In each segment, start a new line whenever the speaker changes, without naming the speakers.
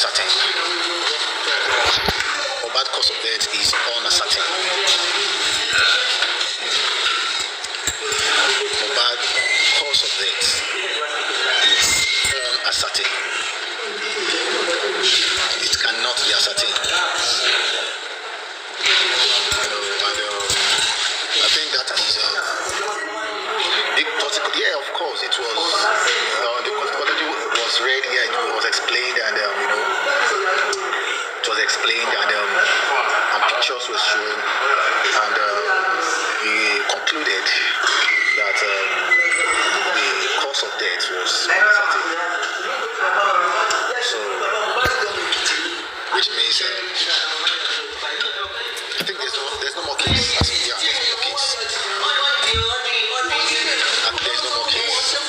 uncertain. Mohbad cause of death is uncertain. Mohbad cause of death is uncertain. It cannot be ascertained. I think that is big political. Yeah, of course, it was. The conspiracy was read. Yeah, it was explained, and it was explained, and pictures were shown, and we concluded that the cause of death was uncertain. So, which means I think there's no more case. Yeah, there's no more case. And there's no more case. There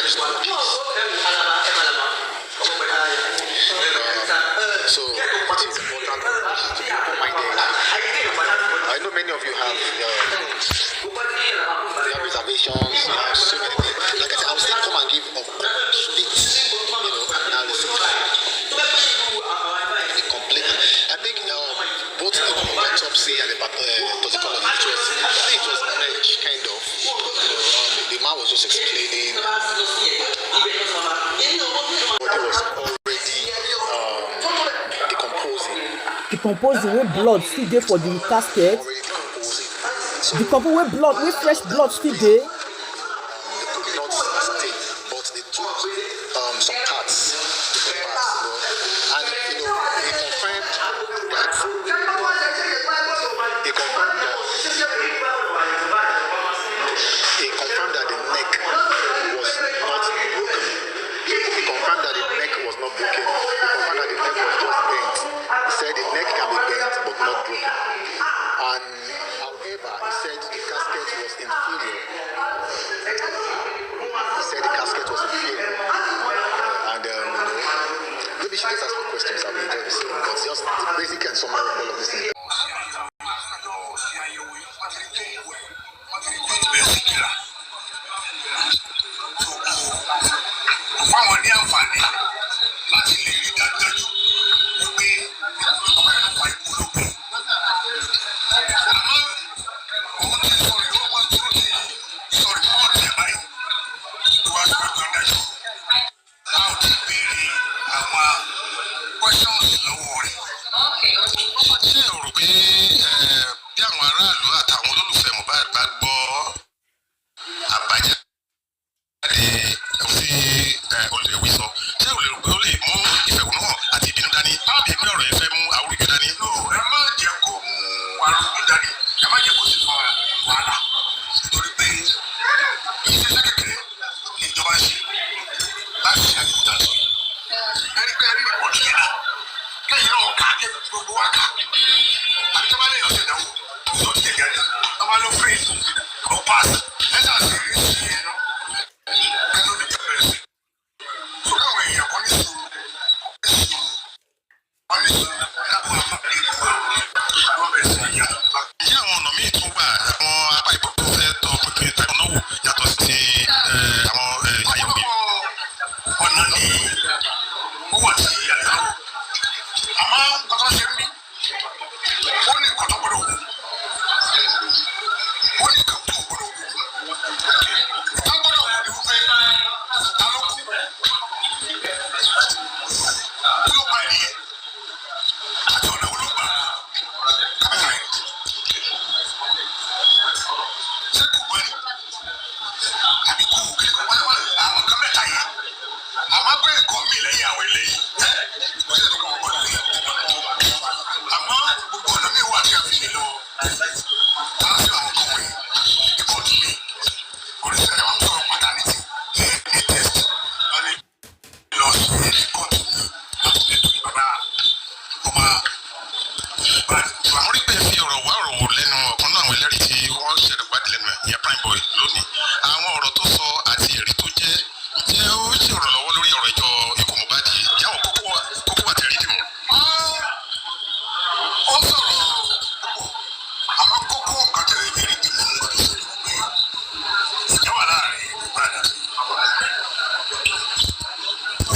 is no more case. So it is important to be open-minded. I know many of you have reservations, you have so many things. Like I said, I will still come and give a complete, analysis. I think both the autopsy and the toxicology, it was managed, kind of. The man was just explaining. Body was already
decomposing with blood still there for the casket. Decomposing with blood, with fresh blood still there.
They could not stay, but they took some parts, and he confirmed that the neck was not broken. He confirmed that the neck was not broken. He confirmed that the neck was just bent. He said the neck can be bent but not broken. And however, he said the casket was inferior. And maybe she just ask for questions. I'll be interested. But just the basic and summary of all of this thing.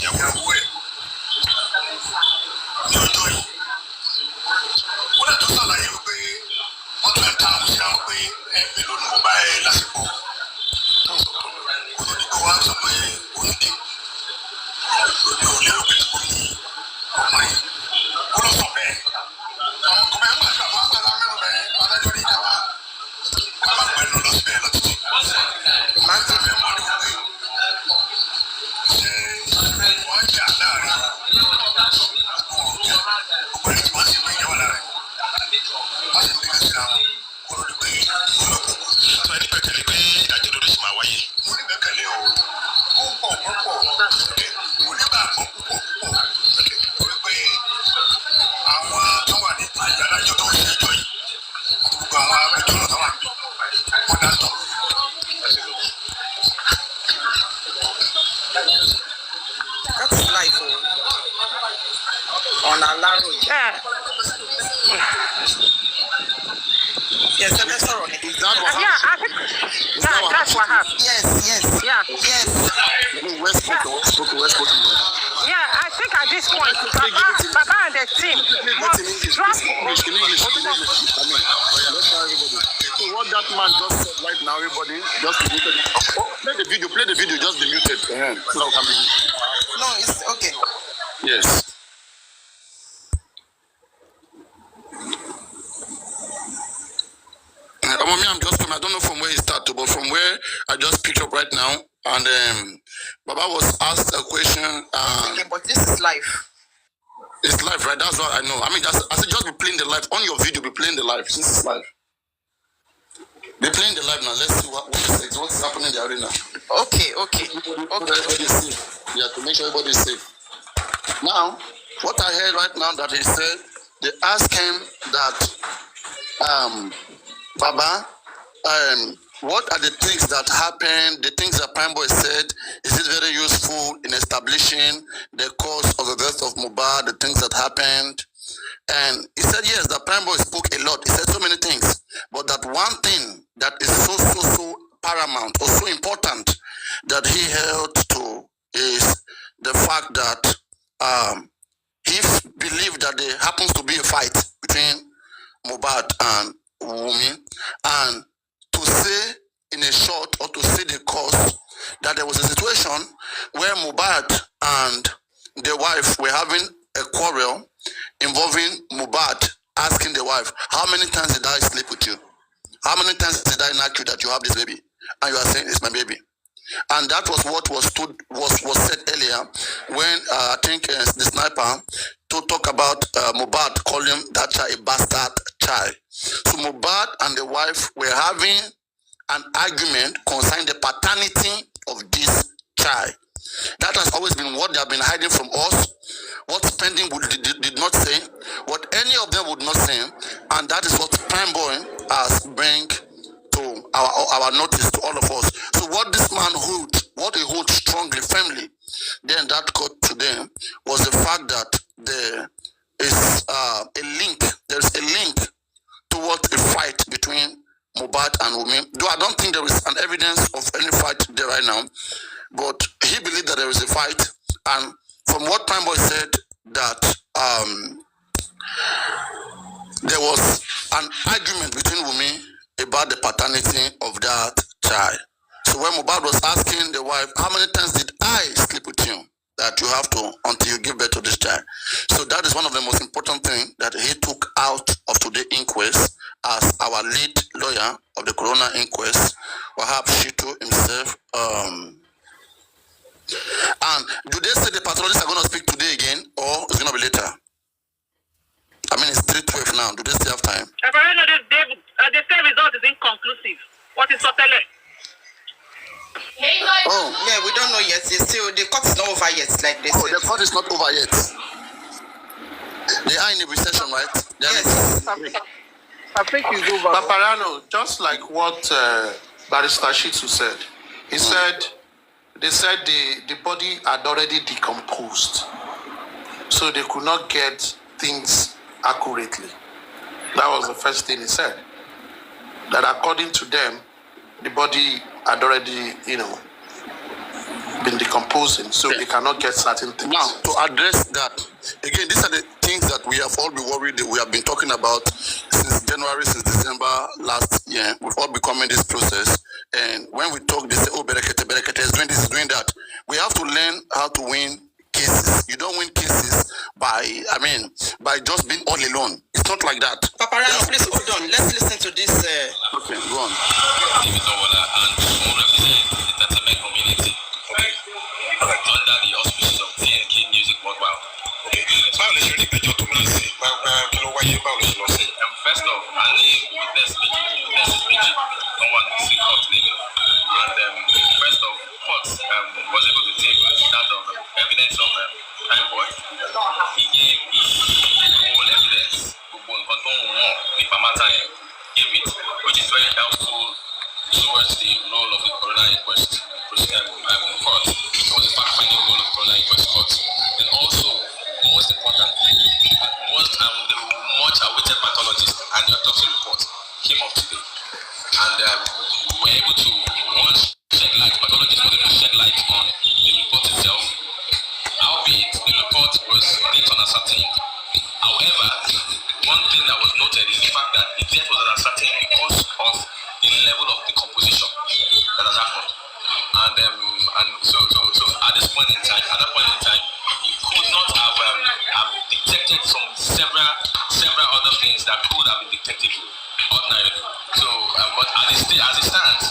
Yeah, That's life on ALÄ3GEDLY.
Yeah.
Yes, that's all right.
Is that what
Yeah, I think that's what happened.
Yes.
Yeah.
West Coast.
Yeah, I think at this point, Baba and the team must drop.
Let's try everybody. So what that man just said right now, everybody, just be muted. Oh, play the video, just be muted. So can be.
No, it's okay.
Yes. I'm just coming. I don't know from where he started, but from where I just picked up right now, and Baba was asked a question.
Okay, but this is live.
It's live, right? That's what I know. I mean, I said just be playing the live on your video. Be playing the live. This is live. Be playing the live now. Let's see what's happening in the arena.
Okay.
Everybody's safe. Yeah, to make sure everybody is safe. Now, what I heard right now that he said, they asked him that, Baba, what are the things that happened, the things that PAñBoy said, is it very useful in establishing the cause of the death of Mohbad, the things that happened? And he said, yes, that PAñBoy spoke a lot. He said so many things. But that one thing that is so paramount or so important that he held to is the fact that he believed that there happens to be a fight between Mohbad and Wunmi, and to say in a short, or to say the cause, that there was a situation where Mohbad and the wife were having a quarrel involving Mohbad asking the wife, how many times did I sleep with you? How many times did I knock you that you have this baby? And you are saying it's my baby. And that was what was said earlier when I think the sniper to talk about Mohbad calling that child a bastard child. So Mohbad and the wife were having an argument concerning the paternity of this child. That has always been what they have been hiding from us, what Spending did not say, what any of them would not say, and that is what PAñBoy has bring to our notice to all of us. So what this man what he holds strongly, firmly, then that got to them was the fact that there is there's a link towards a fight between Mohbad and Wunmi. Though I don't think there is an evidence of any fight there right now, but he believed that there is a fight, and from what PAñBoy said, that there was an argument between Wunmi about the paternity of that child. So when Mohbad was asking the wife, how many times did I sleep with you that you have to until you give birth to this child? So that is one of the most important things that he took out of today's inquest as our lead lawyer of the Corona inquest, R0LL himself. And do they say the pathologists are going to speak today again, or it's going to be later? I mean, it's 3:12 now. Do they still have time?
The same result is inconclusive. What is Sotele?
Oh, yeah, we don't know yet. The court is not over yet, like they said.
The court is not over yet. They are in a recession, right?
Yes.
I think it's over.
Paparano, just like what Barrister Shitu said, he said, they said the body had already decomposed, so they could not get things accurately. That was the first thing he said. That according to them, the body had already, been decomposing, so they cannot get certain things.
Now, to address that, again, these are the things that we have all been worried that we have been talking about since December last year. We've all been coming this process. And when we talk, they say, oh, Berekete is doing this, is doing that. We have to learn how to win
cases. You don't win cases by just being all alone. It's not like that.
Papa Rano, please hold on. Let's listen to this.
Okay, go on.
David Owola, and who represent the entertainment community. Okay. Under the auspices of TNK Music Worldwide. Okay. Báwo lè ṣe rí ìgbẹ́jọ́ tó máa ń ṣe? Kí ló wáyé? Báwo lè ṣe lọ sí? First off, I need witnesses méjì. Someone to see court legal. And first off, court was able to take that of evidence of crime boy. He gave his whole evidence. Gave it, which is very helpful towards the role of the coroner inquest court. It was the fact-finding role of the coroner inquest court. And also, most importantly, the much-awaited pathologist and the autopsy report came up today. And we were able to, shed light, pathologist was able to shed light on the report itself. Albeit, the report was date unascertained. However, one thing that was noted is the fact that the death was uncertain because of the level of decomposition that has happened. And so at this point in time, he could not have detected several other things that could have been detected ordinarily. So, but as it stands,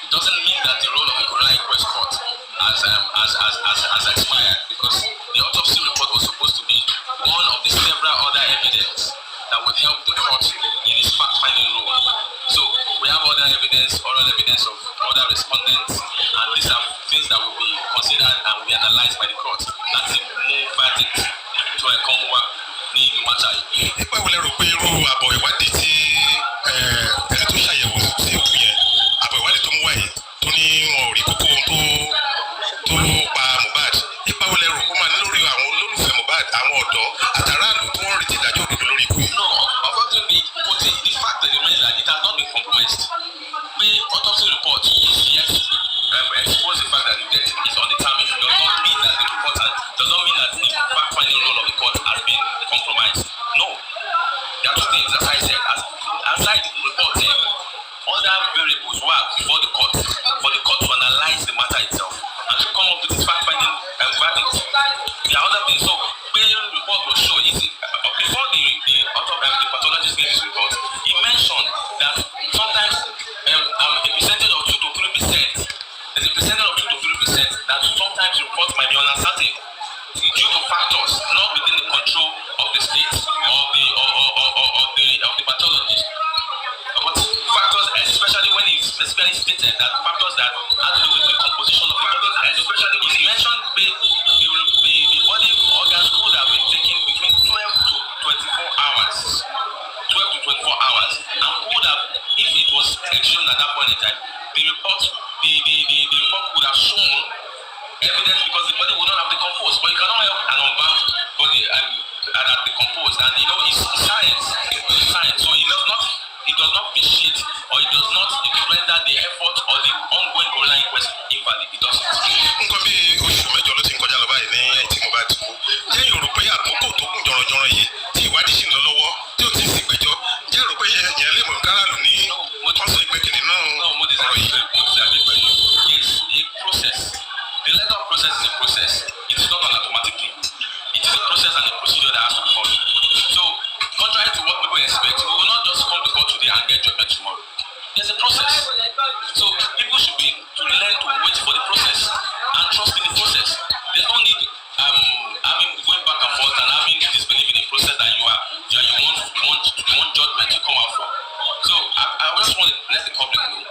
it doesn't mean that the role of the coroner inquest court has expired, because the autopsy report was supposed to be one of the several other evidence that would help the court in its fact-finding role. So we have other evidence, oral evidence of other respondents, and these are things that will be considered and will be analyzed by the court. That's a more verdict to a common ní ìlú matter. Nípa ìwọlé rò pé irú àbọ̀ ìwádìí tí ẹni tó ṣàyẹ̀wò sí òkú yẹn, àbọ̀ ìwádìí tó mú wáyé tó ní wọn ò rí kókó tó pa Mohbad. Nípa ìwọlé rò kó máa ní lórí àwọn olólùfẹ́ Mohbad, àwọn ọ̀dọ́ àtàràlù tó wọ́n retí ìdájọ́ òdodo lórí ikú yìí. No, unfortunately, the fact that the measure it has not been compromised. The autopsy report is yet expose the fact that the death is undetermined. Does not mean that the report does not mean that the fact-finding role of the court has been compromised. No, there are two things. As I said, aside the report, other variables were before the court for the court to analyze the matter itself and to come up with this fact-finding verdict. There are other things. So when the report was shown, before the pathologist gave his report, he mentioned that sometimes a percentage of 2 to 3%. There's a percentage of 2 to 3% that sometimes reports might be uncertain due to factors not within the control of the state or the pathologist. But factors, especially when it's specifically stated that factors that have to do with the composition of the body, especially if you mentioned the body organs could have been taken between 12 to 24 hours. 12 to 24 hours, and could have, if it was exhumed at that point in time, the report would have shown evidence, because the body would not have decomposed. But you cannot help an unbound body and have decomposed, and it's science. It's science. So it does not vitiate, or it does not render the effort or the ongoing coroner inquest invalid. It doesn't. Nǹkan bí oṣù mẹ́jọ ló ti ń kọjá lọ báyìí ní ẹ̀yìn tí Mohbad ti kú. Jẹ́ yóò rò pé àkókò tó kún jọ̀rọ̀jọ̀rọ̀ yìí tí ìwádìí sì ń lọ lọ́wọ́ tí ó ti sì gbẹ́jọ́. Jẹ́ rò pé yẹn lè mọ̀ káràlù ní ọ̀sán ìgbẹ́kẹ̀lé náà ọ̀rọ̀ yìí. It's a process. The legal process is a process. It is not an automatic thing. It is a process and a procedure that has to be followed. So, contrary to what people expect, we will not just come to court today and get judgment tomorrow. There's a process. So, people should learn to wait for the process and trust in the process. There's no need going back and forth and having disbelief in the process that you want judgment to come out from. So, I just want to let the public know.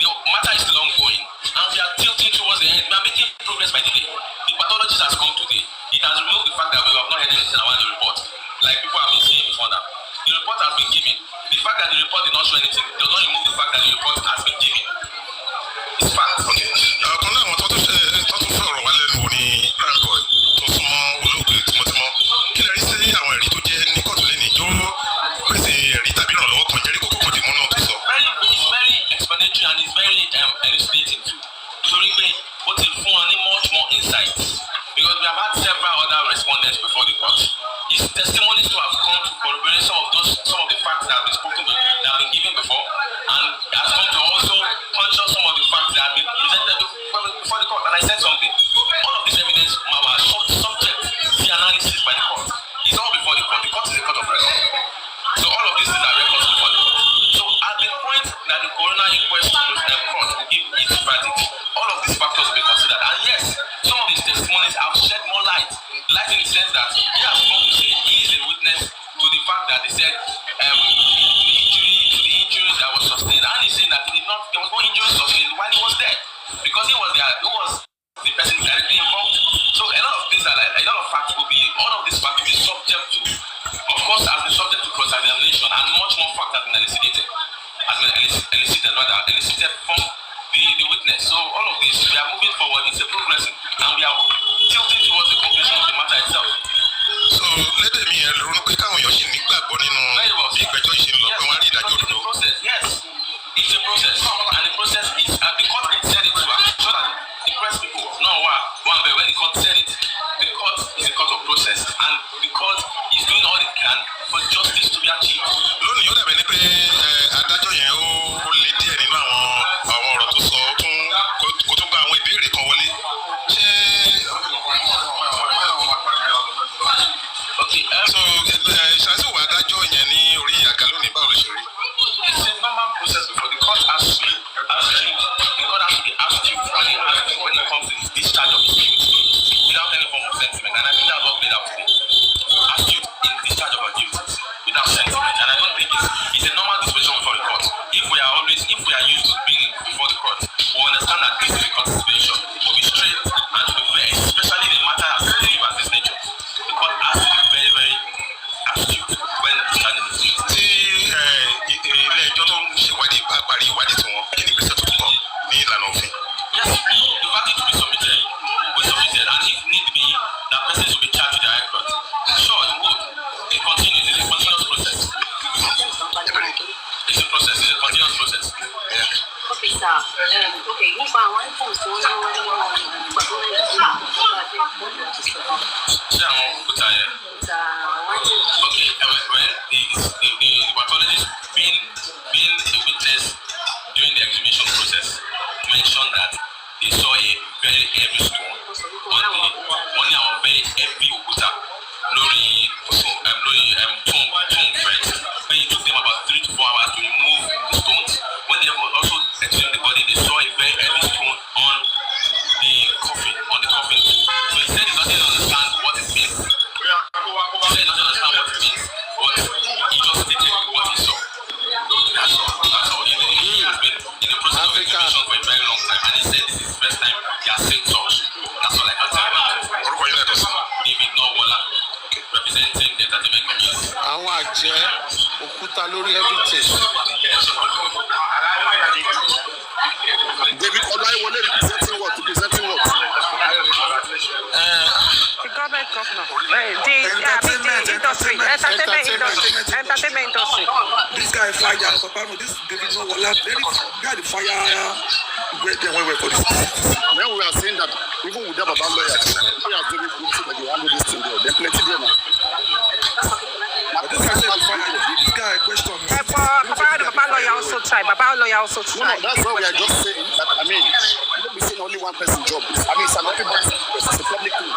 The matter is still ongoing, and we are tilting towards the end. We are making progress by the day. The pathologist has come today. It has removed the fact that we have not heard anything about the report, like people have been saying before now. The report has been given. The fact that the report did not show anything does not remove the fact that the report has been given. It's fact. Okay. Kan náà àwọn tó tún fọ̀rọ̀ wá lẹ́nu wò ní prime boy tó súnmọ́ olóògbé tímọ́tímọ́. Kí lè rí sí àwọn ẹ̀rí tó jẹ́ ní kóòtù lẹ́nu ìjọ pèsè ẹ̀rí tàbí ìrànlọ́wọ́ kan jẹ́rí kókó kan dì mọ́ náà tó sọ. It's very explanatory and it's very elucidating too. Torí pé ó ti fún wọn ní much more insight, because we have had several other respondents before the court. His testimonies to have come to corroborate some of the facts that have been spoken, that have been given before, and has come to also conjure some of the facts that have been lied in the sense that he has come to say he is a witness to the fact that they said the injury that was sustained, and he's saying that there was no injury sustained while he was there because he was the person directly involved. So a lot of things are like, a lot of facts will be, all of these facts will be subject to, of course, has been subject to cross-examination, and much more facts have been elicited from the witness. So all of this, we are moving forward, it's a progressing, and we are tilting towards the conclusion of the matter itself.
So let me ronú pé káwọn èèyàn ṣì nígbàgbọ́ nínú bí ìgbẹ́jọ́ ìṣe ń lọ pé wọ́n á rí ìdájọ́ òdodo.
Yes, it's a process, and the process is the court said it to ensure that the press people know when the court said it. The court is a court of process, and the court is doing all it can for justice to be achieved.
Lónìí yóò dàbẹ̀ ni pé adájọ́ yẹn ó lé díẹ̀ nínú àwọn ọ̀rọ̀ tó sọ kó tó gba àwọn ìbéèrè kan wọlé. So ṣáṣí wà adájọ́ yẹn ní orí àga lónìí báwo ló ṣe rí?
It's a normal process before the court has to be asked you when it comes to the discharge of his duty without any form of sentiment, and I think that's what played out today. Ask you in discharge of our duties without sentiment, and I don't think it's a normal disposition before the court. If we are used to being before the court, we understand that this is a court situation to be straight and to be fair, especially in a matter as sensitive as this nature. The court has to be very, very astute when discharging his duties.
Ilé ẹjọ́ tó ń ṣèwádìí bá parí ìwádìí tí wọ́n kí ni ìgbésẹ̀ tó túbọ̀ ní ìlànà òfin.
Yes, the verdict to be submitted, and if need be, that person should be charged with the high court. Sure, it would. It's a continuous process. It's a process, it's a continuous process. Yeah.
Okay, sir. Okay, nípa àwọn items tó ń lọ́wọ́ nínú ìgbàgbọ́
ṣé àwọn òkúta yẹn? Okay, well, the pathologist being a witness during the exhumation process mentioned that they saw a very heavy stone on our very heavy òkúta lórí tomb first. When it took them about 3 to 4 hours to remove the stones. When they also examined the body, they saw a very heavy stone on the coffin. So he said he doesn't understand what it means. But he just stated what he saw. That's all. He has been in the process of execution for a very long time, and he said this is the first time he has seen such. That's all I can tell you. David Nowola, representing the entertainment community.
Àwọn àjẹ́ òkúta lórí everything.
David Ọláyíwọlé representing what?
The government governor. The industry, entertainment industry.
This guy fire, Papa, this David Nowola, guy the fire. When
we are saying that even with them about lawyers, we are very good so that they handle this thing there. They're plenty there now.
But this guy said this guy question.
Baba lawyer also try.
No, that's why we are just saying that, I mean, you don't be saying only one person job. I mean, it's an everybody's it's a public thing.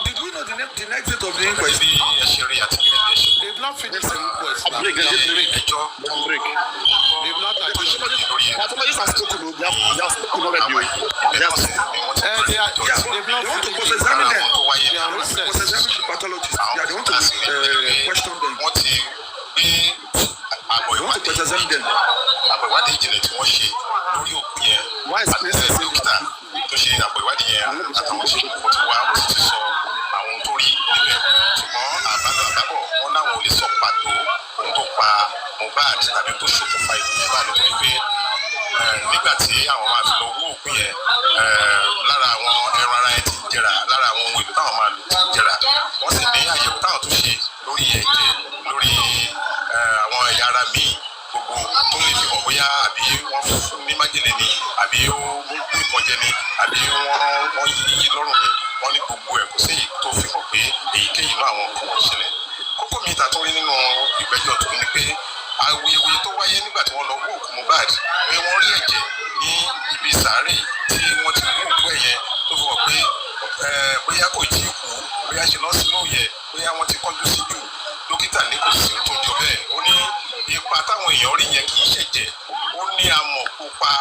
Did we know the next date of the inquest?
They've not finished the inquest.
Break. They've not pathologists have spoken. They have spoken already.
They've not
want to cross-examine them. They want to cross-examine the pathologists. They want to question them. They want to cross-examine them.
Àbẹ̀wádìí ìjìnlẹ̀ tí wọ́n ṣe lórí òkú yẹn àti dókítà tó ṣe àbẹ̀wádìí yẹn àtàwọn ṣe kò ti wá ó sì ti sọ àwọn tó rí níbẹ̀ ṣùgbọ́n àbábọ̀ wọn láwọn ò lè sọ pàtó ohun tó pa Mohbad tàbí tó ṣokùnfà ikú Mohbad nítorí pé nígbà tí àwọn máa fi lọ wó òkú yẹn lára àwọn ẹran ara ẹ̀ ti jẹrà lára àwọn ohun èlò táwọn máa lò ti jẹrà wọ́n sì ní àyẹ̀wò táwọn tó ṣe lórí ẹ̀jẹ̀ lórí àwọn ẹ̀yà ara míì gbogbo tó lè fi hàn bóyá àbí wọ́n fún ní májèlé ni àbí ó gbé ìkànjẹ ni àbí wọ́n yí lọ́rùn ni wọ́n ní gbogbo ẹ̀ kò sí èyí tó fi hàn pé èyíkéyìí inú àwọn nǹkan wọ̀nyí ṣẹlẹ̀. Kókó mi ìta tó rí nínú ìgbẹ́jọ́ tó ní pé awuyewuye tó wáyé nígbà tí wọ́n lọ wó òkú Mohbad pé wọ́n rí ẹ̀jẹ̀ ní ibi sàárè tí wọ́n ti wó òkú ẹ̀ yẹn tó fi hàn pé bóyá kò jí kú bóyá ṣe lọ́ sínú yẹ bóyá wọ́n ti kánjú sí jù dókítà ní kò sí tó jọ bẹ́ẹ̀ ó ní ipa táwọn èèyàn rí yẹn kì í ṣẹ̀jẹ̀ ó ó ní amọ̀ pupa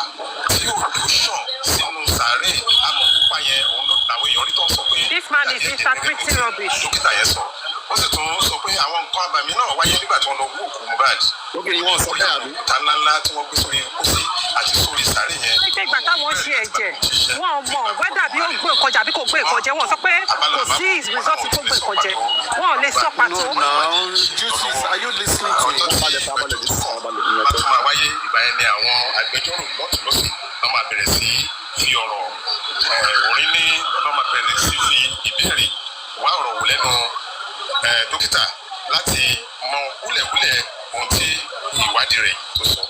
tí ò tó ṣàn sínú sàárè amọ̀ pupa yẹn òun ló làwọn èèyàn rí tó ń sọ pé.
This man is interpreting rubbish.
Dókítà yẹn sọ ó sì tún sọ pé àwọn nǹkan àbàmì náà wáyé nígbà tí wọ́n lọ wú òkú Mohbad.
Lókè ni wọ́n sọ bẹ́ẹ̀ àbí.
Òkúta ńláńlá tí wọ́n gbé sórí pósí àti sórí sàárè yẹn.
Ṣé ìgbà táwọn ṣe ẹ̀jẹ̀ wọn mọ̀ wẹ́dà bí ó gbé nǹkan jẹ àbí kò gbé nǹkan jẹ, wọ́n sọ pé kò sí result tó gbé nǹkan jẹ, wọn ò lè sọ pàtó.
No, now, Justice, are you listening to it?
Tó máa wáyé ìgbà yẹn ni àwọn agbẹjọ́rò lọ́tún lọ́sìn wọ́n máa bẹ̀rẹ̀ sí fi ọ̀rọ̀ orin ní wọ́n máa bẹ̀rẹ̀ sí fi ìbéèrè wá ọ̀rọ̀ wò lẹ́nu dókítà láti mọ wúlẹ̀wúlẹ̀ ohun tí ìwádìí rẹ̀ tó sọ.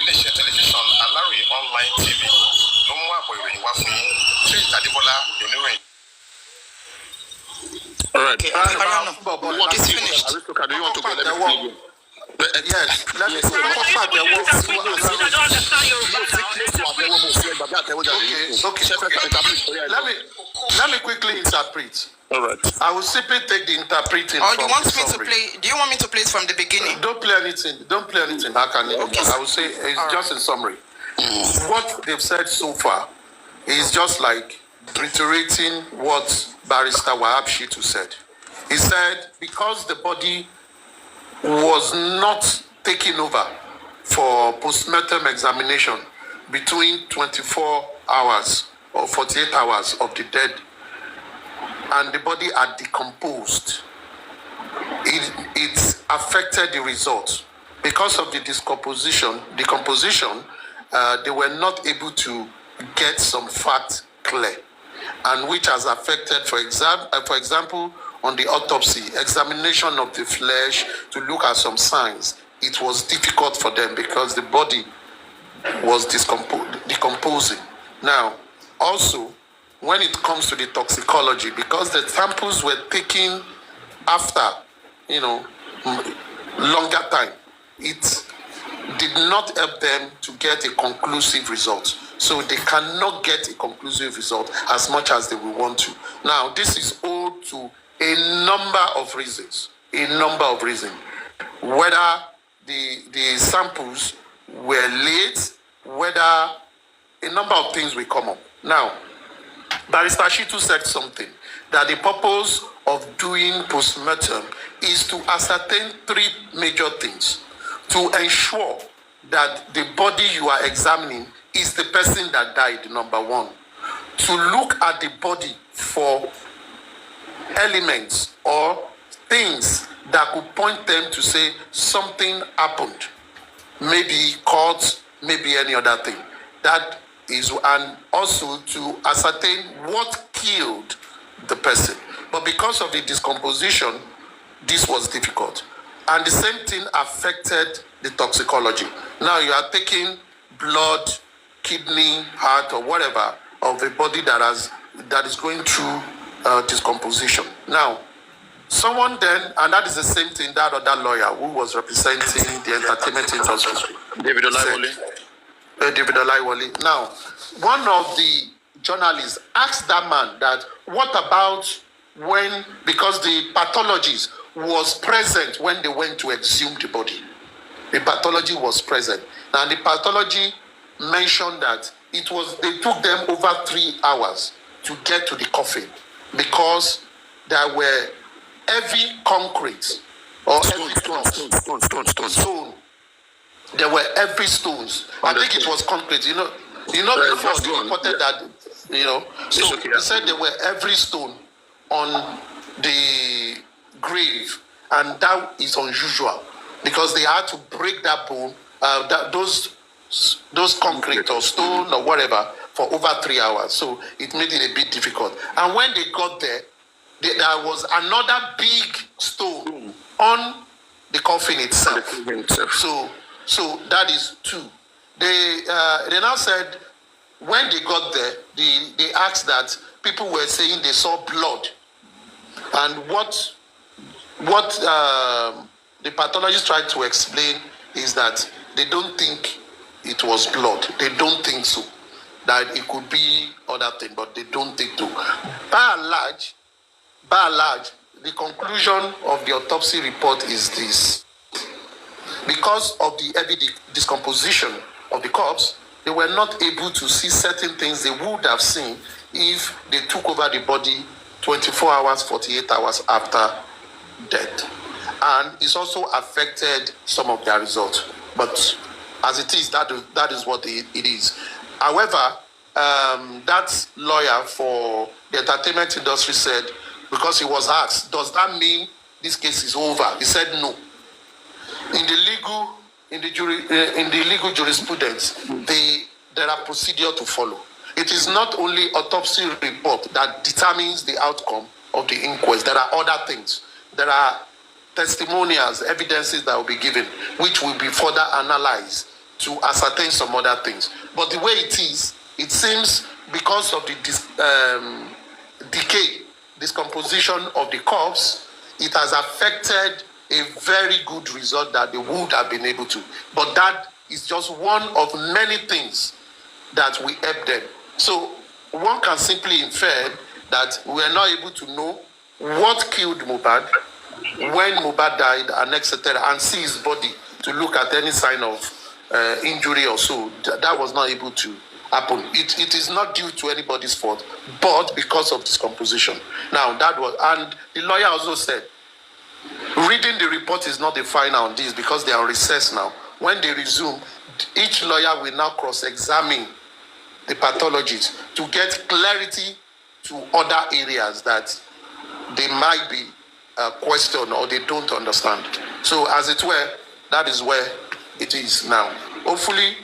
Iléeṣẹ́ tẹlifíṣàn Aláròyé online TV ló mú àbọ̀ ìròyìn wá fún yín. Faith Adébọ́lá lóníròyìn.
Okay, it's finished.
Aristotle, do you want to go? Let me see you.
Yes, let me see. Let me quickly interpret.
All right.
I will simply take the interpreting.
Or
from
you want
the
me to
summary.
play? Do you want me to play it from the beginning?
Don't play anything. Don't play anything. I will say it's just a summary. What they've said so far is just like reiterating what Barrister R0LL said. He said because the body was not taken over for postmortem examination between 24 hours or 48 hours of the dead, and the body had decomposed, it affected the results. Because of the decomposition, they were not able to get some facts clear, and which has affected, for example, on the autopsy, examination of the flesh to look at some signs. It was difficult for them because the body was decomposing. Now, also, when it comes to the toxicology, because the samples were taken after, longer time, it did not help them to get a conclusive result. So they cannot get a conclusive result as much as they will want to. Now, this is owed to a number of reasons. Whether the samples were late, whether a number of things will come up. Now, Barrister Shitu said something, that the purpose of doing postmortem is to ascertain three major things. To ensure that the body you are examining is the person that died, number one. To look at the body for elements or things that could point them to say something happened. Maybe cut, maybe any other thing. That is, and also to ascertain what killed the person. But because of the decomposition, this was difficult. And the same thing affected the toxicology. Now you are taking blood, kidney, heart, or whatever of a body that is going through decomposition. Now, someone then, and that is the same thing that other lawyer who was representing the entertainment industry, David Olaiwole. Now, one of the journalists asked that man that, what about when, because the pathologist was present when they went to exhume the body. The pathology was present. And the pathology mentioned that they took them over 3 hours to get to the coffin because there were heavy concrete or stone. There were heavy stones. I think it was concrete. The first reported that, So he said there were every stone on the grave, and that is unusual because they had to break that bone, those concrete or stone or whatever for over 3 hours. So it made it a bit difficult. And when they got there, there was another big stone on the coffin itself. So that is two. They now said when they got there, they asked that people were saying they saw blood, and what the pathologist tried to explain is that they don't think it was blood. They don't think so. That it could be other thing, but they don't think so. By and large, the conclusion of the autopsy report is this: because of the heavy decomposition of the corpse, they were not able to see certain things they would have seen if they took over the body 24 hours, 48 hours after death. And it's also affected some of their results. But as it is, that is what it is. However, that lawyer for the entertainment industry said, because he was asked, does that mean this case is over? He said no. In the legal jurisprudence, there are procedures to follow. It is not only autopsy report that determines the outcome of the inquest. There are other things. There are testimonials, evidences that will be given, which will be further analyzed to ascertain some other things. But the way it is, it seems because of the discomposition of the corpse, it has affected a very good result that they would have been able to. But that is just one of many things that we help them. So one can simply infer that we are not able to know what killed Mohbad, when Mohbad died, and etc., and see his body to look at any sign of injury or so. That was not able to happen. It is not due to anybody's fault, but because of discomposition. Now, that was, and the lawyer also said, reading the report is not the final on this because they are on recess now. When they resume, each lawyer will now cross-examine the pathologist to get clarity to other areas that they might be questioned or they don't understand. So as it were, that is where it is now. Hopefully,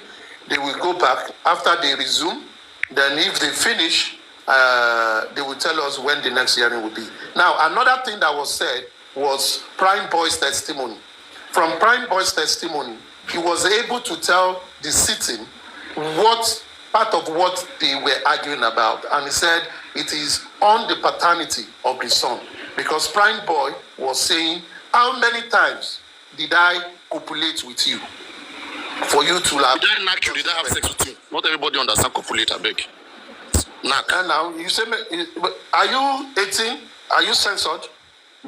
they will go back after they resume. Then if they finish, they will tell us when the next hearing will be. Now, another thing that was said was Prime Boy's testimony. From Prime Boy's testimony, he was able to tell the sitting what part of what they were arguing about. And he said it is on the paternity of the son. Because Prime Boy was saying, how many times did I copulate with you? For you to have...
Did I knock you? Did I have sex with you? Not everybody understands copulate, I beg. Knock.
And now, you say, are you 18? Are you censored?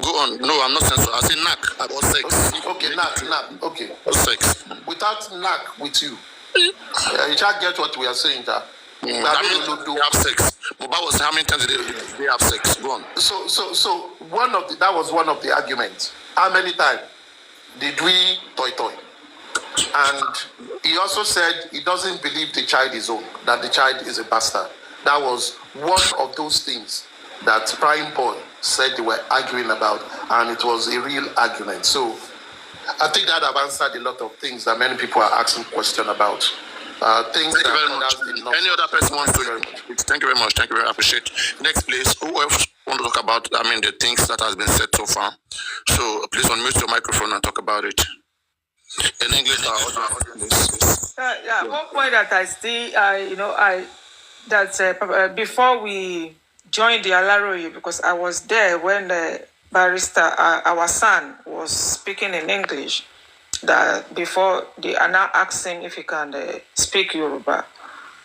Go on. No, I'm not censored. I say knock about sex.
Okay, knock. Okay.
Sex.
Without knock with you. You can't get what we are saying there.
That means they have sex. Mohbad was how many times did they have sex? Go on.
So that was one of the arguments. How many times did we toy? And he also said he doesn't believe the child is own, that the child is a bastard. That was one of those things that Prime Boy said they were arguing about, and it was a real argument. So I think that I've answered a lot of things that many people are asking questions about. Things
Thank you very much. Any other person wants to? Thank you very much. Thank you very much. Appreciate. Next, please. Who else want to talk about? The things that has been said so far. So please unmute your microphone and talk about it in English.
One point that I still, before we joined the ALÄ3GEDLY, because I was there when the barrister, our son, was speaking in English. That before they are now asking if he can speak Yoruba.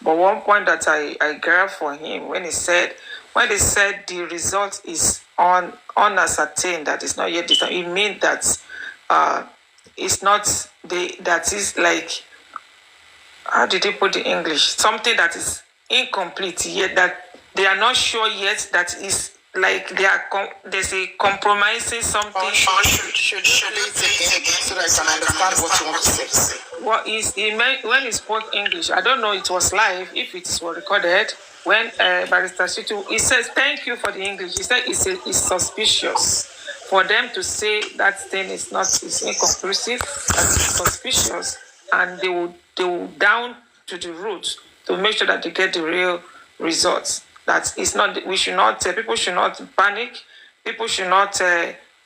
But one point that I grabbed for him when they said the result is unascertained, that is not yet determined, it means that it's not that is like, how did he put the English? Something that is incomplete yet, that they are not sure yet, that is like there's a compromising something.
Should it again so that I can understand what you want to say?
What is he meant when he spoke English? I don't know. It was live. If it was recorded, when Barrister Shitu, he says thank you for the English. He said it's suspicious for them to say that thing is inconclusive. That is suspicious, and they will down to the root to make sure that they get the real results. That is not. We should not. People should not panic. People should not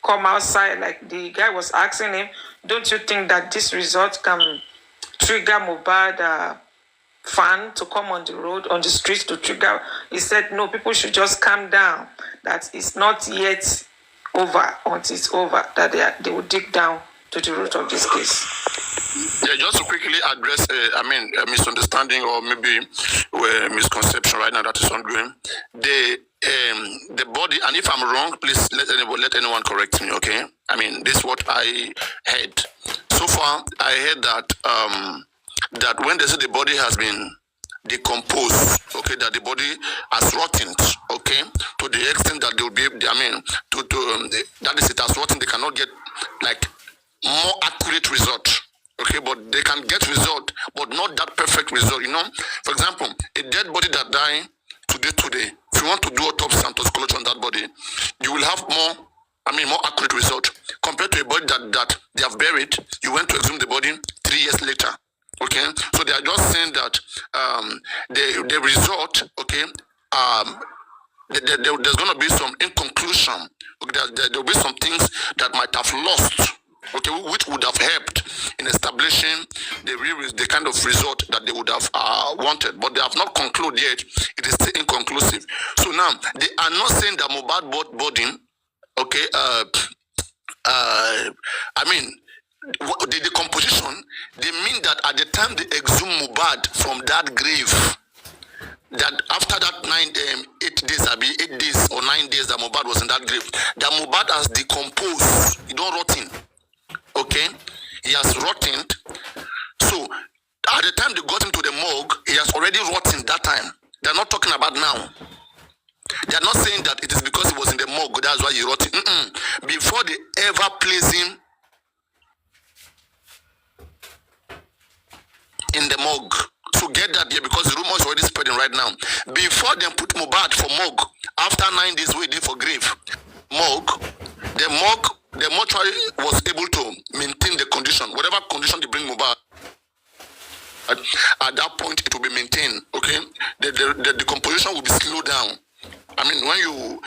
come outside like the guy was asking him. Don't you think that this result can trigger Mohbad fan to come on the road, on the streets to trigger? He said no. People should just calm down. That it's not yet over. Until it's over, that they will dig down to the root of this case.
Yeah, just to quickly address, a misunderstanding or maybe a misconception right now that is ongoing. The body, and if I'm wrong, please let anyone correct me, okay? This is what I heard. So far, I heard that that when they say the body has been decomposed, okay, that the body has rotted, okay, to the extent that they will be, that is, it has rotted, they cannot get like more accurate result. Okay, but they can get result, but not that perfect result. You know, for example, a dead body that died today, if you want to do autopsy and toxicology on that body, you will have more accurate result compared to a body that they have buried. You went to exhume the body 3 years later. Okay, so they are just saying that the result, okay, there's going to be some inconclusion. Okay, there will be some things that might have lost. Okay, which would have helped in establishing the kind of result that they would have wanted, but they have not concluded yet. It is still inconclusive. So now they are not saying that Mohbad body, okay, the decomposition. They mean that at the time they exhume Mohbad from that grave, that after that 8 days or 9 days that Mohbad was in that grave, that Mohbad has decomposed. He don't rotting. Okay, he has rotted. So at the time they got him to the morgue, he has already rotted that time. They're not talking about now. They're not saying that it is because he was in the morgue, that's why he rotted. Before they ever place him in the morgue, so get that there, because the rumor is already spreading right now. Before they put Mohbad for morgue, after 9 days waiting for grave, the mortuary was able to maintain the condition, whatever condition they bring Mohbad. At that point, it will be maintained. Okay, the decomposition will be slowed down. When you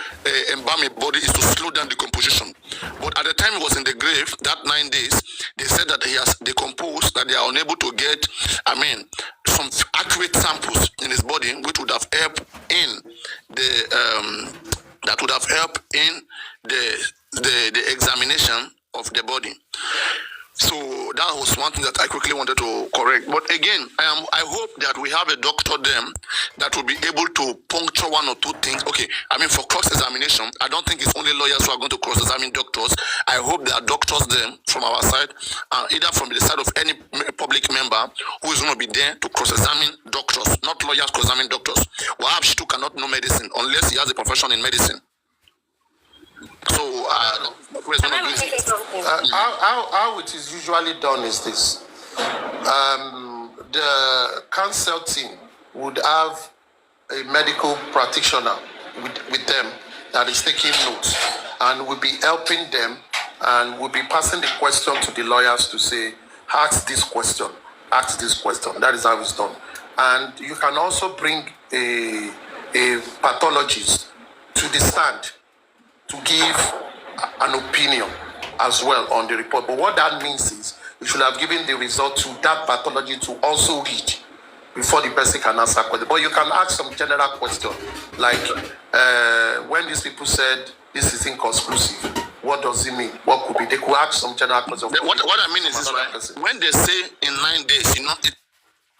embalm a body, is to slow down decomposition. But at the time he was in the grave, that 9 days, they said that he has decomposed, that they are unable to get, some accurate samples in his body, which would have helped in the examination of the body. So that was one thing that I quickly wanted to correct. But again, I hope that we have a doctor then that will be able to puncture one or two things. Okay, for cross-examination, I don't think it's only lawyers who are going to cross-examine doctors. I hope there are doctors then from our side, either from the side of any public member who is going to be there to cross-examine doctors, not lawyers cross-examine doctors. Wahab Shitu cannot know medicine unless he has a profession in medicine. So,
how it is usually done is this. The council team would have a medical practitioner with them that is taking notes and will be helping them and will be passing the question to the lawyers to say, ask this question, ask this question. That is how it's done. And you can also bring a pathologist to the stand to give an opinion as well on the report. But what that means is you should have given the result to that pathology to also read before the person can answer question. But you can ask some general question, like when these people said this is inconclusive, what does it mean? What could be? They could ask some general question.
What I mean is this, right? When they say in 9 days, it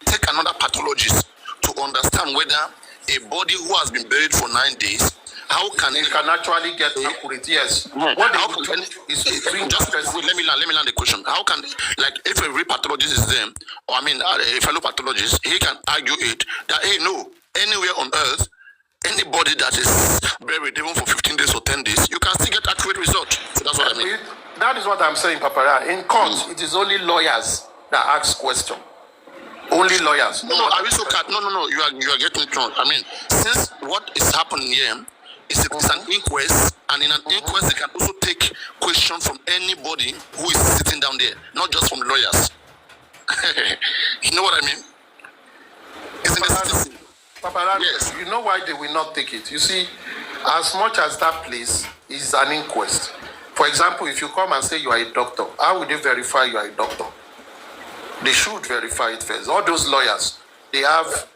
take another pathologist to understand whether a body who has been buried for 9 days, how can
it can actually get accurate? Yes. What they do is
let me land the question. How can, if a real pathologist is there, or a fellow pathologist, he can argue it that no, anywhere on earth, anybody that is buried even for 15 days or 10 days, you can still get accurate result. So that's what I mean.
That is what I'm saying, Papara. In court, it is only lawyers that ask questions. Only lawyers.
No, you are getting it wrong. Since what is happening here, it's an inquest, and in an inquest, they can also take questions from anybody who is sitting down there, not just from lawyers. You know what I mean? It's in the system.
Papa, yes. You know why they will not take it? You see, as much as that place is an inquest, for example, if you come and say you are a doctor, how will they verify you are a doctor? They should verify it first. All those lawyers, they have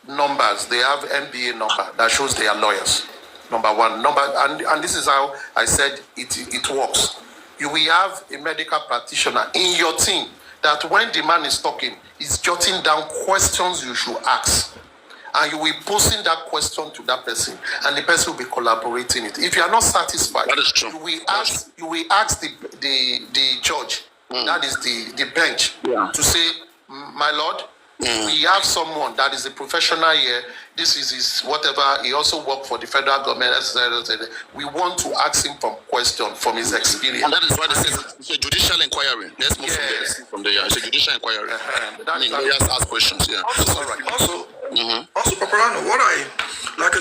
numbers, they have MBA number that shows they are lawyers. Number one. And this is how I said it works. You will have a medical practitioner in your team that when the man is talking, is jotting down questions you should ask. And you will posting that question to that person, and the person will be collaborating it. If you are not satisfied,
that is true.
You will ask the judge, that is the bench, to say, my lord, we have someone that is a professional here. This is his whatever. He also worked for the federal government. We want to ask him some question from his experience.
And that is why they say it's a judicial inquiry. Let's move from there. It's a judicial inquiry. Lawyers ask questions. Yeah.
Also, Paparano,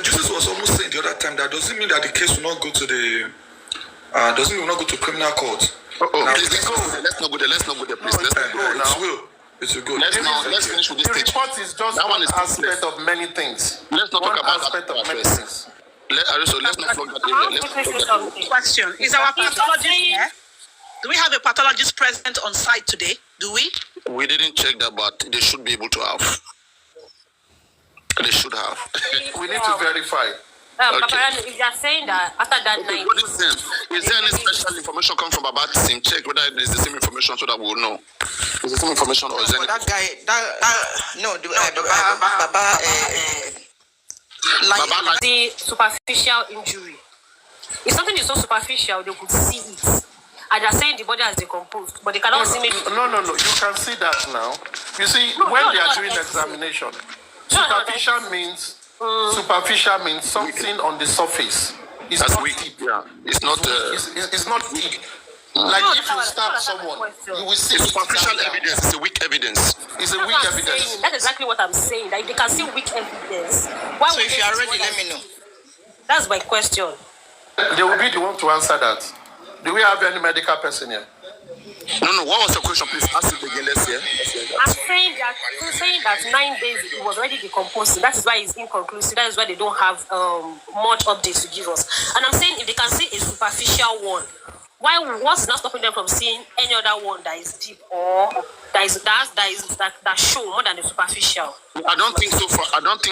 Justice was almost saying the other time, that doesn't mean that the case will not go to the doesn't mean will not go to criminal court.
Please, let's not go there. Let's not go there, please. Let's not go now.
It's a good.
Let's finish with this
The
stage.
report is just
that
one
is
aspect of many things.
Let's not talk about
aspect
that
of many
first.
things.
Let's not flog that area. Let's not flog that area.
Question: is our pathologist here? Do we have a pathologist present on site today? Do we?
We didn't check that, but they should be able to have. They should have.
We need to verify.
Paparano, if you are saying that after that night,
is there any special information come from about the same? Check whether it is the same information so that we'll know. Is the same information or is there
that guy?
the superficial injury. If something is so superficial, they could see it. And they're saying the body has decomposed, but they cannot see me.
No. You can see that now. You see, when they are doing examination, superficial means something on the surface. It's
That's
not
weak.
deep.
Yeah. It's not.
It's not deep. Like if you stab someone, you will see
superficial evidence. It's a weak evidence.
It's a weak evidence.
That's exactly what I'm saying. Like they can see weak evidence. Why
So if you are ready, let me know.
That's my question.
They will be the one to answer that. Do we have any medical person here?
No. What was the question? Please ask it again. Let's hear.
I'm saying that 9 days it was already decomposing. That is why it's inconclusive. That is why they don't have much updates to give us. And I'm saying if they can see a superficial one, what's not stopping them from seeing any other one that is deep or that show more than the superficial?
I don't think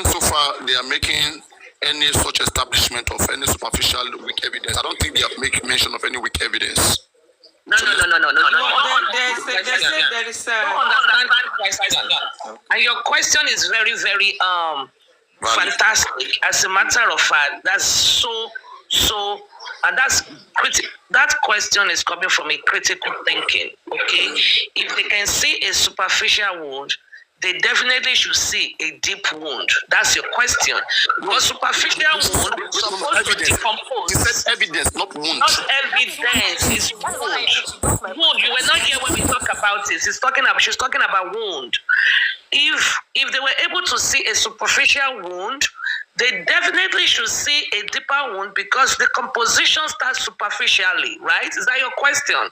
so far they are making any such establishment of any superficial weak evidence. I don't think they have made mention of any weak evidence.
No.
There is
And your question is very, very fantastic. As a matter of fact, that's so, and that's critical. That question is coming from a critical thinking. Okay, if they can see a superficial wound, they definitely should see a deep wound. That's your question. Because superficial wound is supposed to decompose.
He said evidence, not wound.
Not evidence, it's wound. Wound. You were not here when we talk about it. She's talking about wound. If they were able to see a superficial wound, they definitely should see a deeper wound because the composition starts superficially, right? Is that your question?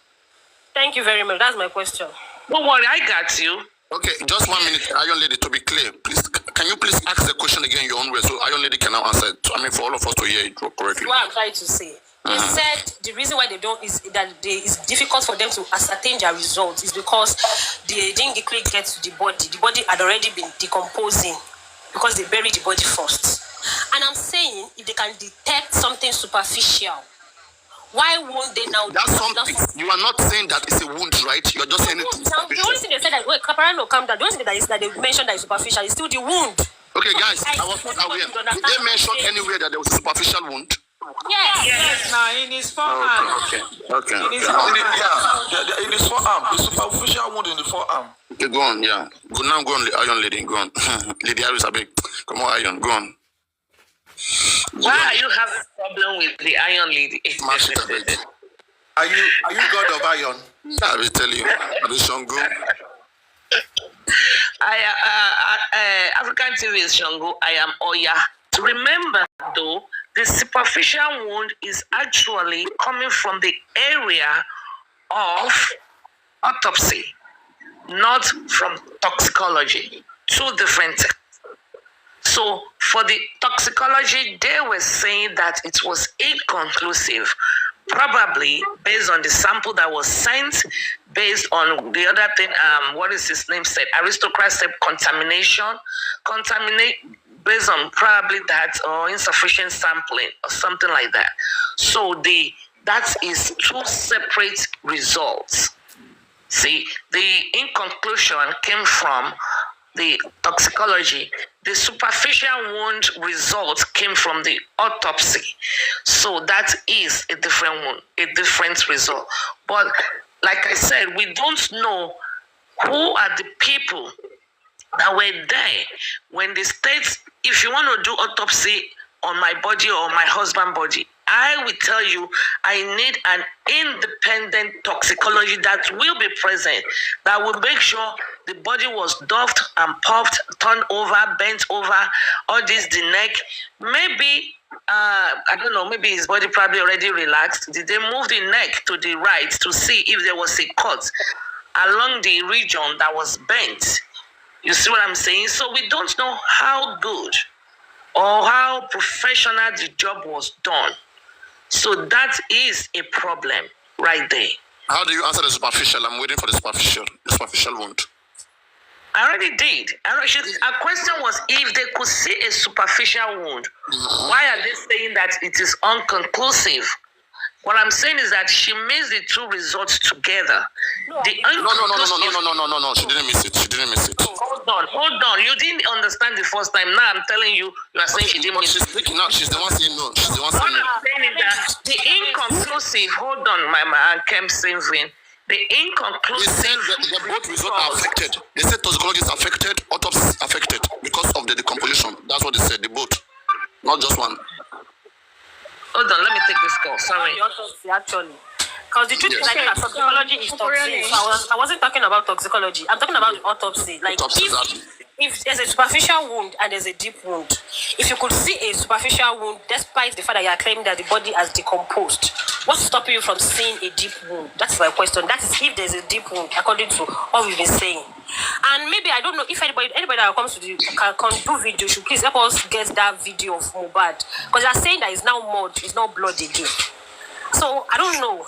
Thank you very much. That's my question.
Don't worry, I got you.
Okay, just 1 minute, Iron Lady, to be clear. Please, can you please ask the question again your own way so Iron Lady can now answer it? I mean, for all of us to hear it correctly.
What I'm trying to say. He said the reason why they don't is that it's difficult for them to ascertain their results is because they didn't quickly get to the body. The body had already been decomposing because they buried the body first. And I'm saying if they can detect something superficial, why won't they now?
That's something. You are not saying that it's a wound, right? You are just saying it.
The only thing they said that Caparano calm down. The only thing that they mentioned that is superficial is still the wound.
Okay, guys, I was not aware. Did they mention anywhere that there was a superficial wound?
Yes.
Now in his forearm.
Okay.
In his forearm.
In his forearm. The superficial wound in the forearm.
Okay, go on, yeah. Go on, Iron Lady, go on. Lady Harris, I beg. Come on, Iron, go on.
Why are you having a problem with the Iron Lady?
Smash it, I beg.
Are you God of Iron?
I will tell you. Shango.
African TV is Shango. I am Oya. Remember, though, the superficial wound is actually coming from the area of autopsy, not from toxicology. Two different things. So for the toxicology, they were saying that it was inconclusive, probably based on the sample that was sent, based on the other thing, what is his name said, aristocrat said contamination, based on probably that or insufficient sampling or something like that. So that is two separate results. See, the inconclusion came from the toxicology. The superficial wound results came from the autopsy. So that is a different wound, a different result. But like I said, we don't know who are the people that were there when the state, if you want to do autopsy on my body or my husband's body, I will tell you, I need an independent toxicology that will be present, that will make sure the body was doffed and puffed, turned over, bent over, all this, the neck. Maybe, I don't know, maybe his body probably already relaxed. Did they move the neck to the right to see if there was a cut along the region that was bent? You see what I'm saying? So we don't know how good or how professional the job was done. So that is a problem right there.
How do you answer the superficial? I'm waiting for the superficial wound.
I already did. Our question was if they could see a superficial wound. Why are they saying that it is unconclusive? What I'm saying is that she missed the two results together.
No. She didn't miss it.
Hold on. You didn't understand the first time. Now I'm telling you, you are saying she didn't miss it.
She's the one saying no. She's the one saying no.
What I'm saying is that the inconclusive, hold on, my Kem Sinvin. The inconclusive.
They said that the both results are affected. They said toxicology is affected, autopsy is affected because of the decomposition. That's what they said, the both. Not just one.
Hold on, let me take this call. Sorry.
Actually. Because the truth is, I think that toxicology is toxic. So I wasn't talking about toxicology. I'm talking about autopsy. Like, if there's a superficial wound and there's a deep wound, if you could see a superficial wound, despite the fact that you are claiming that the body has decomposed, what's stopping you from seeing a deep wound? That's my question. That is if there's a deep wound, according to what we've been saying. And maybe, I don't know, if anybody that comes to the can do video, should please help us get that video of Mohbad. Because they are saying that it's now mud, it's not blood again. So, I don't know.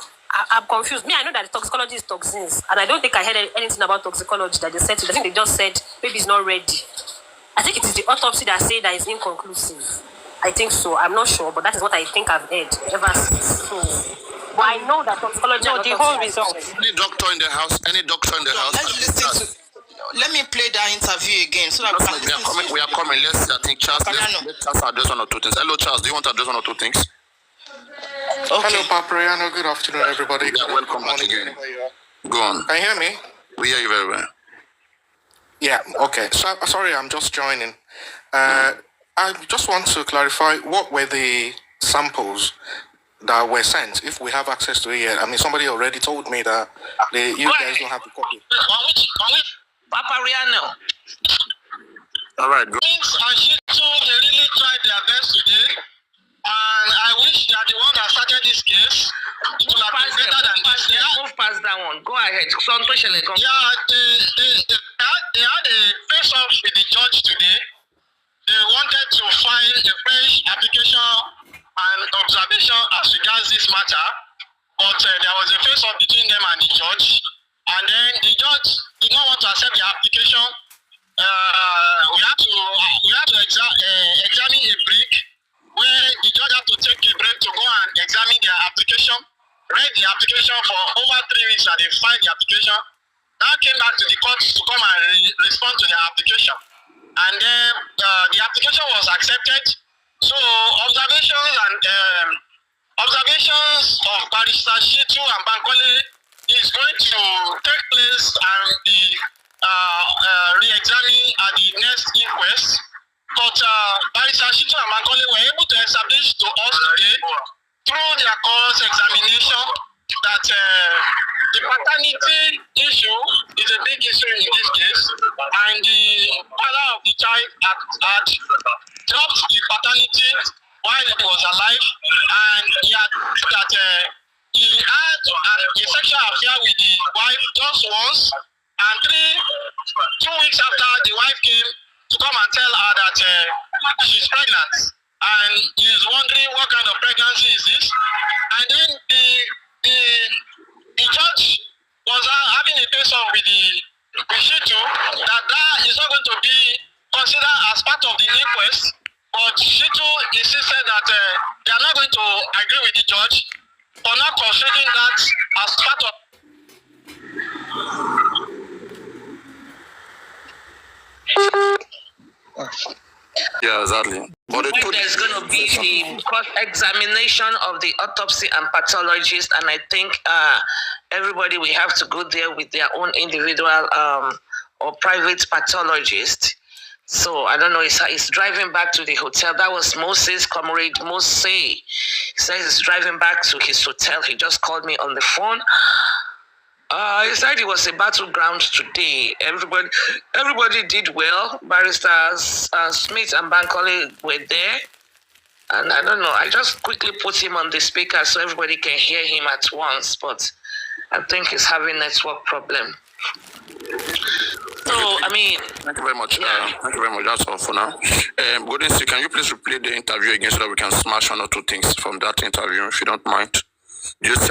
I'm confused. Me, I know that the toxicology is toxins, and I don't think I heard anything about toxicology that they said. I think they just said maybe it's not ready. I think it is the autopsy that say that it's inconclusive. I think so. I'm not sure, but that is what I think I've heard ever since. So, but I know that toxicology. No, the whole result.
Any doctor in the house?
Let's listen to. Let me play that interview again so that
we are coming. Let's see. I think Charles. Let Charles address one or two things. Hello, Charles. Do you want to address one or two things?
Okay. Hello, Papriano. Good afternoon, everybody.
Yeah, welcome back again. Go on.
Can you hear me?
We hear you very well.
Yeah, okay. So, sorry, I'm just joining. I just want to clarify, what were the samples that were sent, if we have access to it yet? I mean, somebody already told me that you guys don't have the copy.
Papriano.
All right, go. They really tried their best today. And I wish that the one that started this case would have been better than this.
Move past that one. Go ahead.
Yeah, they had a face-off with the judge today. They wanted to file a fresh application and observation as regards this matter, but there was a face-off between them and the judge. And then the judge did not want to accept the application. We had to examine a break, where the judge had to take a break to go and examine their application, read the application for over 3 weeks, and they filed the application. Now came back to the court to come and respond to their application. And then the application was accepted. So observations of Barrister Shitu and Bankole is going to take place and be re-examined at the next inquest. But Barrister Shitu and Bankole were able to establish to us today through their course examination that the paternity issue is a big issue in this case, and the father of the child had dropped the paternity while he was alive, and he had that he had a sexual affair with the wife just once, and 2 weeks after, the wife came to come and tell her that she's pregnant, and he's wondering what kind of pregnancy is this. And then the judge was having a face-off with the Shitu that is not going to be considered as part of the inquest, but Shitu insisted that they are not going to agree with the judge for not considering that as part of. Yeah, exactly. But
There's going to be the cross-examination of the autopsy and pathologist, and I think everybody will have to go there with their own individual or private pathologist. So I don't know, he's driving back to the hotel. That was Moses, Comrade Mose. He says he's driving back to his hotel. He just called me on the phone. He said it was a battleground today. Everybody did well. Barristers Smith and Bankole were there. And I don't know, I just quickly put him on the speaker so everybody can hear him at once. But I think he's having network problem. So, I mean...
Thank you very much. Thank you very much. That's all for now. Golden, can you please replay the interview again so that we can smash one or two things from that interview, if you don't mind? Just